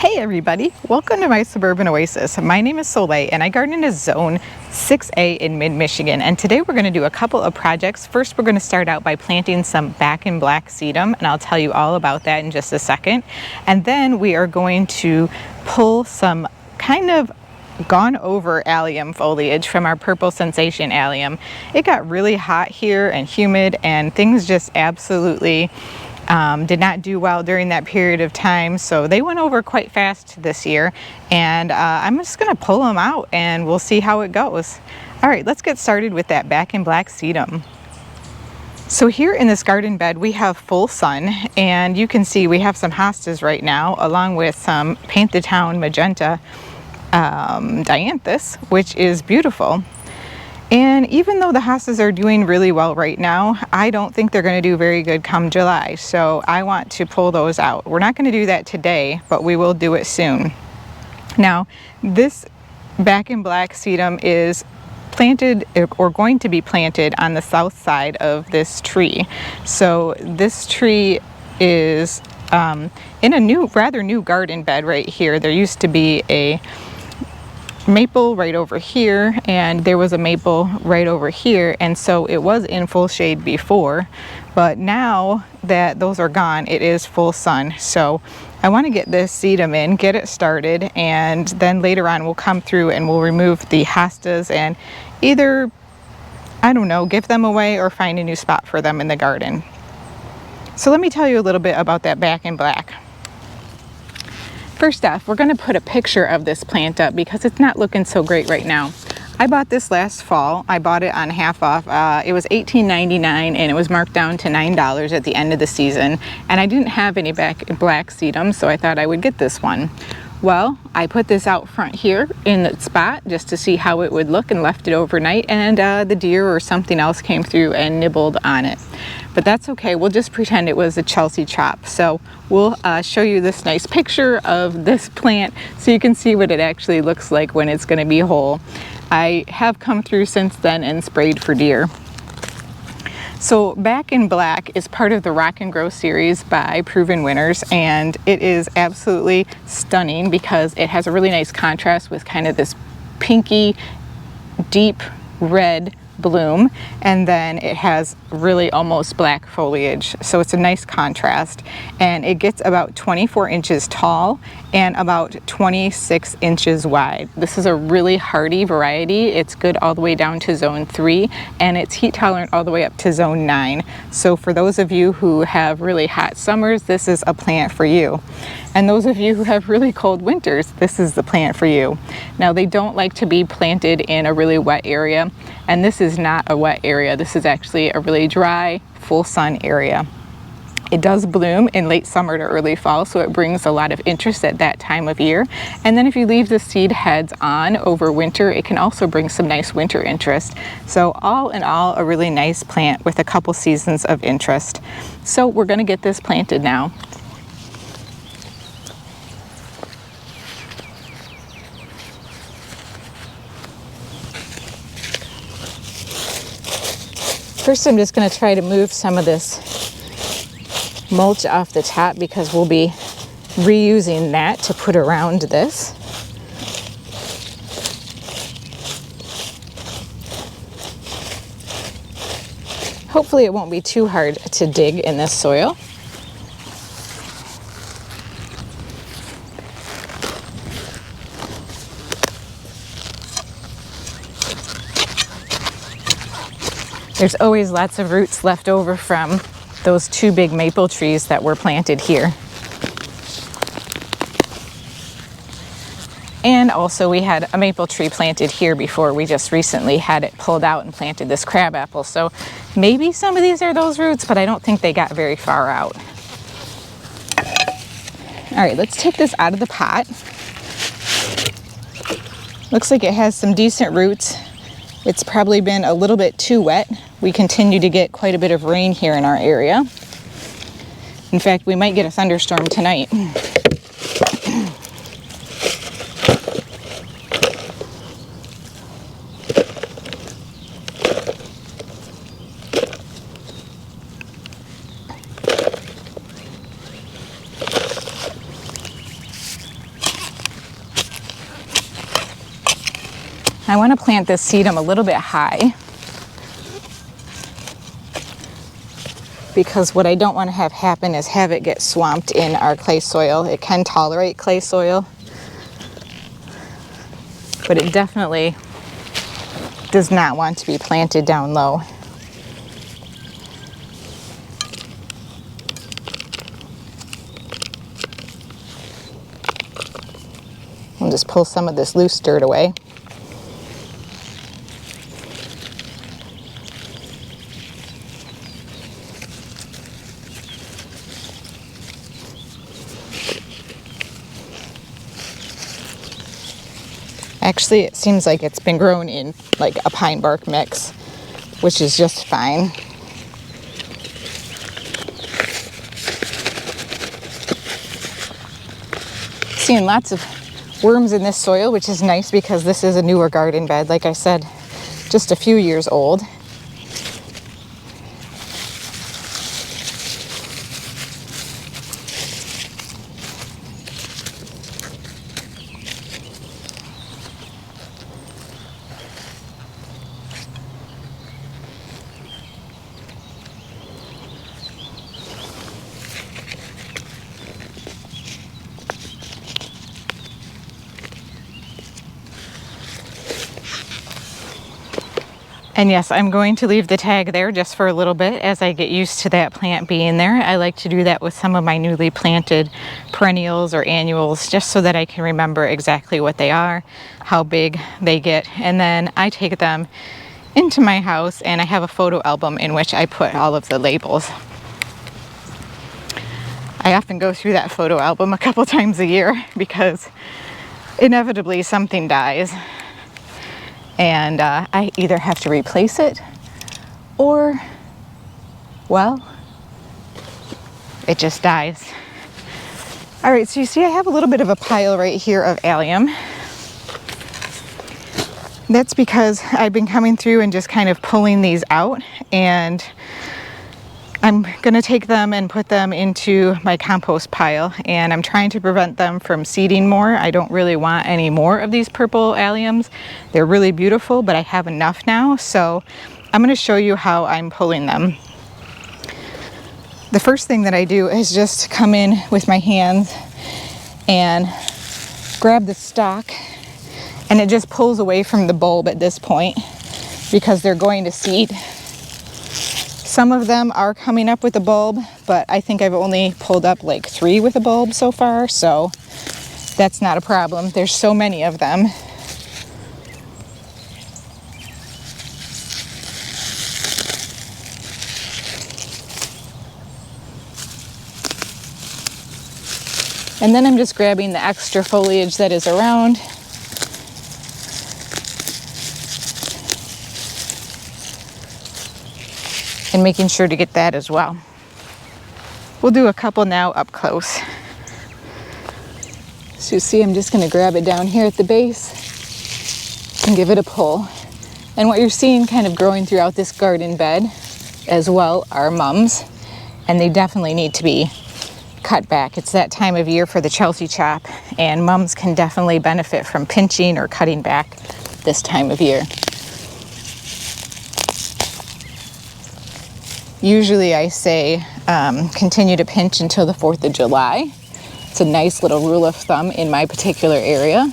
Hey everybody, welcome to my Suburban Oasis. My name is Soleil and I garden in Zone 6A in mid-Michigan, and today we're going to do a couple of projects. First, we're going to start out by planting some back and black sedum, and I'll tell you all about that in just a second. And then we are going to pull some kind of gone over allium foliage from our Purple Sensation allium. It got really hot here and humid, and things just absolutely did not do well during that period of time, so they went over quite fast this year, and I'm just going to pull them out and we'll see how it goes. Alright, let's get started with that back and black sedum. So here in this garden bed we have full sun, and you can see we have some hostas right now along with some Paint the Town magenta dianthus, which is beautiful. And even though the hostas are doing really well right now, I don't think they're going to do very good come July, so I want to pull those out. We're not going to do that today, but we will do it soon. Now, this back and black sedum is planted or going to be planted on the south side of this tree. So this tree is in a rather new garden bed right here. There used to be a maple right over here, and there was a maple right over here, and so it was in full shade before, but now that those are gone, it is full sun. So I want to get this sedum in, get it started, and then later on we'll come through and we'll remove the hostas and either, I don't know, give them away or find a new spot for them in the garden. So let me tell you a little bit about that back and black. First off, we're going to put a picture of this plant up because it's not looking so great right now. I bought this last fall. I bought it on half off. It was $18.99 and it was marked down to $9 at the end of the season. And I didn't have any back and black sedum, so I thought I would get this one. Well, I put this out front here in the spot just to see how it would look and left it overnight, and the deer or something else came through and nibbled on it. But that's okay, we'll just pretend it was a Chelsea chop. So we'll show you this nice picture of this plant so you can see what it actually looks like when it's going to be whole. I have come through since then and sprayed for deer. So Back in Black is part of the Rock and Grow series by Proven Winners, and it is absolutely stunning because it has a really nice contrast with kind of this pinky, deep red bloom, and then it has really almost black foliage, so it's a nice contrast, and it gets about 24 inches tall and about 26 inches wide. This is a really hardy variety. It's good all the way down to zone 3, and it's heat tolerant all the way up to zone 9. So for those of you who have really hot summers, this is a plant for you. And those of you who have really cold winters, this is the plant for you. Now, they don't like to be planted in a really wet area, and this is not a wet area. This is actually a really dry, full sun area. It does bloom in late summer to early fall, so it brings a lot of interest at that time of year. And then if you leave the seed heads on over winter, it can also bring some nice winter interest. So all in all, a really nice plant with a couple seasons of interest. So we're going to get this planted now. First, I'm just going to try to move some of this mulch off the top because we'll be reusing that to put around this. Hopefully it won't be too hard to dig in this soil. There's always lots of roots left over from those 2 big maple trees that were planted here. And also we had a maple tree planted here before. We just recently had it pulled out and planted this crabapple. So maybe some of these are those roots, but I don't think they got very far out. All right, let's take this out of the pot. Looks like it has some decent roots. It's probably been a little bit too wet. We continue to get quite a bit of rain here in our area. In fact, we might get a thunderstorm tonight. I want to plant this sedum a little bit high because what I don't want to have happen is have it get swamped in our clay soil. It can tolerate clay soil, but it definitely does not want to be planted down low. I'll just pull some of this loose dirt away. Actually, it seems like it's been grown in like a pine bark mix, which is just fine. Seeing lots of worms in this soil, which is nice because this is a newer garden bed. Like I said, just a few years old. And yes, I'm going to leave the tag there just for a little bit as I get used to that plant being there. I like to do that with some of my newly planted perennials or annuals just so that I can remember exactly what they are, how big they get, and then I take them into my house and I have a photo album in which I put all of the labels. I often go through that photo album a couple times a year because inevitably something dies. And I either have to replace it or, well, it just dies. All right, so you see I have a little bit of a pile right here of allium. That's because I've been coming through and just kind of pulling these out, and I'm gonna take them and put them into my compost pile, and I'm trying to prevent them from seeding more. I don't really want any more of these purple alliums. They're really beautiful, but I have enough now, so I'm gonna show you how I'm pulling them. The first thing that I do is just come in with my hands and grab the stalk, and it just pulls away from the bulb at this point because they're going to seed. Some of them are coming up with a bulb, but I think I've only pulled up like 3 with a bulb so far, so that's not a problem. There's so many of them. And then I'm just grabbing the extra foliage that is around. And making sure to get that as well. We'll do a couple now up close. So you see, I'm just gonna grab it down here at the base and give it a pull. And what you're seeing kind of growing throughout this garden bed as well are mums, and they definitely need to be cut back. It's that time of year for the Chelsea chop, and mums can definitely benefit from pinching or cutting back this time of year. Usually I say continue to pinch until the 4th of July. It's a nice little rule of thumb in my particular area.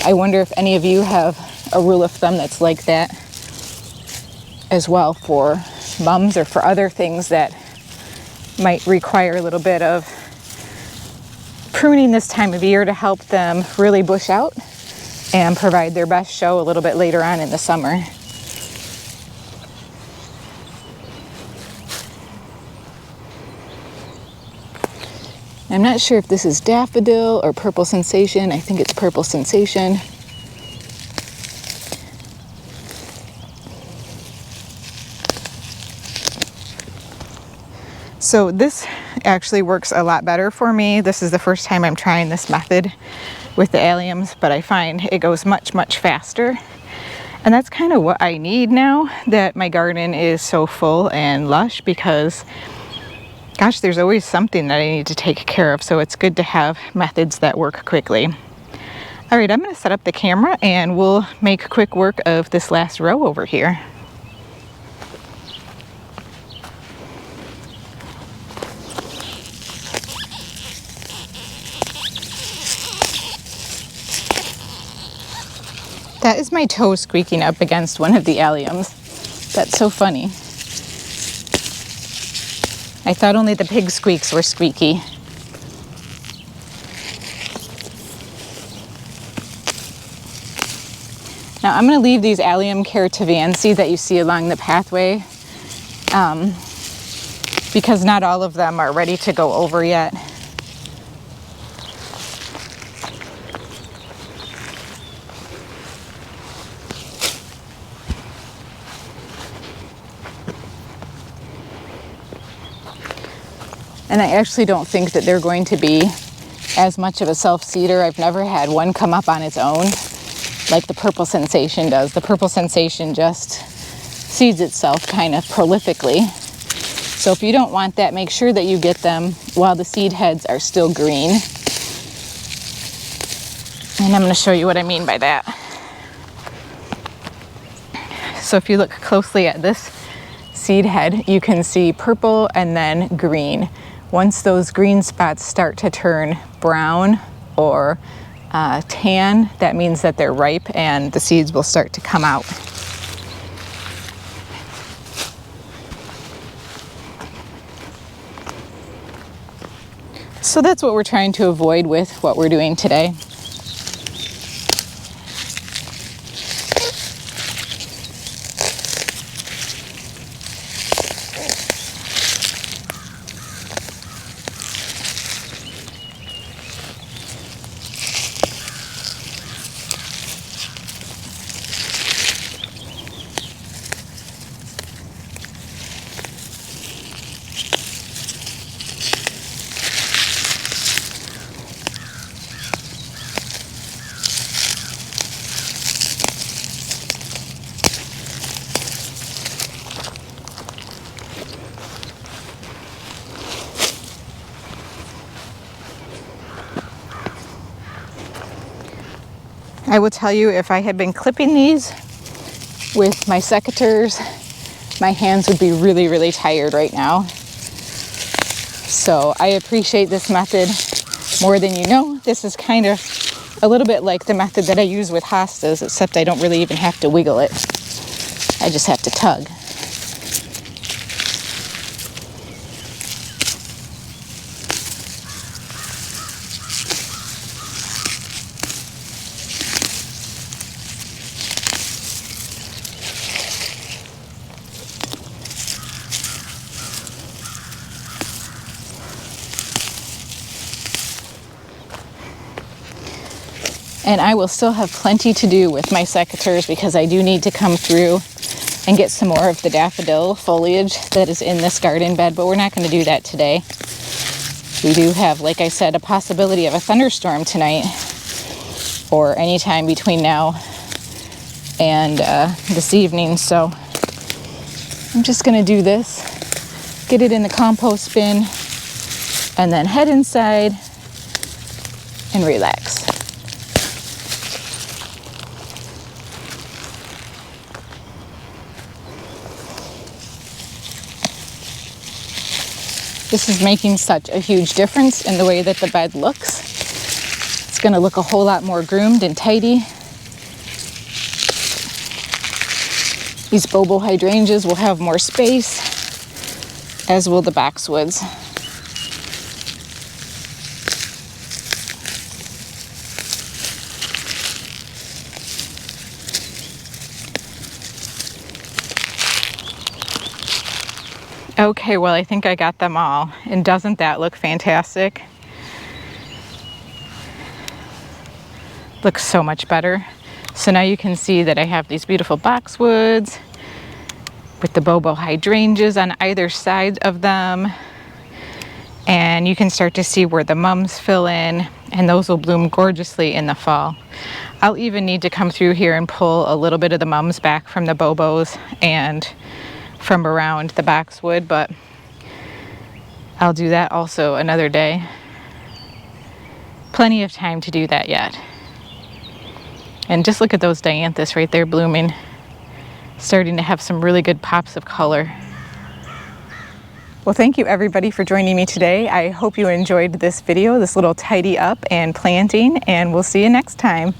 I wonder if any of you have a rule of thumb that's like that as well for mums or for other things that might require a little bit of pruning this time of year to help them really bush out and provide their best show a little bit later on in the summer. I'm not sure if this is daffodil or purple sensation. I think it's purple sensation. So this actually works a lot better for me. This is the first time I'm trying this method with the alliums, but I find it goes much, much faster. And that's kind of what I need now that my garden is so full and lush, because gosh, there's always something that I need to take care of, so it's good to have methods that work quickly. All right, I'm going to set up the camera and we'll make quick work of this last row over here. That is my toe squeaking up against one of the alliums. That's so funny. I thought only the pig squeaks were squeaky. Now I'm going to leave these Allium Caritavansi that you see along the pathway because not all of them are ready to go over yet. And I actually don't think that they're going to be as much of a self-seeder. I've never had one come up on its own like the Purple Sensation does. The Purple Sensation just seeds itself kind of prolifically. So if you don't want that, make sure that you get them while the seed heads are still green. And I'm going to show you what I mean by that. So if you look closely at this seed head, you can see purple and then green. Once those green spots start to turn brown or tan, that means that they're ripe and the seeds will start to come out. So that's what we're trying to avoid with what we're doing today. I will tell you, if I had been clipping these with my secateurs, my hands would be really, really tired right now. So I appreciate this method more than you know. This is kind of a little bit like the method that I use with hostas, except I don't really even have to wiggle it. I just have to tug. And I will still have plenty to do with my secateurs because I do need to come through and get some more of the daffodil foliage that is in this garden bed, but we're not going to do that today. We do have, like I said, a possibility of a thunderstorm tonight or any time between now and this evening. So I'm just going to do this, get it in the compost bin, and then head inside and relax. This is making such a huge difference in the way that the bed looks. It's going to look a whole lot more groomed and tidy. These Bobo hydrangeas will have more space, as will the boxwoods. Okay, well, I think I got them all. And doesn't that look fantastic? Looks so much better. So now you can see that I have these beautiful boxwoods with the Bobo hydrangeas on either side of them. And you can start to see where the mums fill in, and those will bloom gorgeously in the fall. I'll even need to come through here and pull a little bit of the mums back from the Bobos and from around the boxwood, but I'll do that also another day. Plenty of time to do that yet. And just look at those dianthus right there blooming. Starting to have some really good pops of color. Well, thank you everybody for joining me today. I hope you enjoyed this video, this little tidy up and planting, and we'll see you next time.